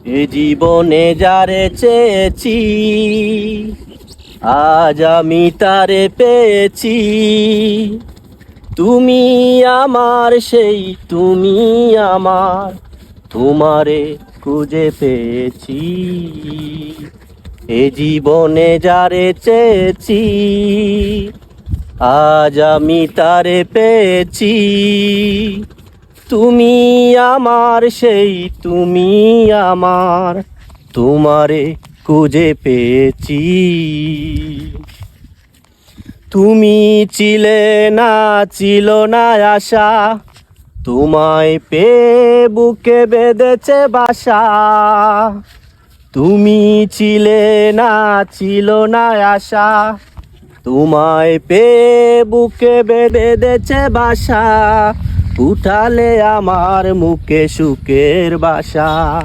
এ জীবনে যারে চেয়েছি, আজ আমি তারে পেয়েছি। তুমি আমার সেই, তুমি আমার, তোমারে খুঁজে পেয়েছি। এ জীবনে যারে চেয়েছি, আজ আমি তারে পেয়েছি। তুমি আমার সেই, তুমি আমার, তোমারে খুঁজে পেয়েছি। তুমি ছিলে না, ছিল না আশা, তোমায় পেয়ে বুকে বেঁধেছে বাসা। তুমি ছিলে না, ছিল না আশা, তোমায় পেয়ে বুকে বেঁধেছে বাসা। উঠালে আমার মুখে সুখের বাসা।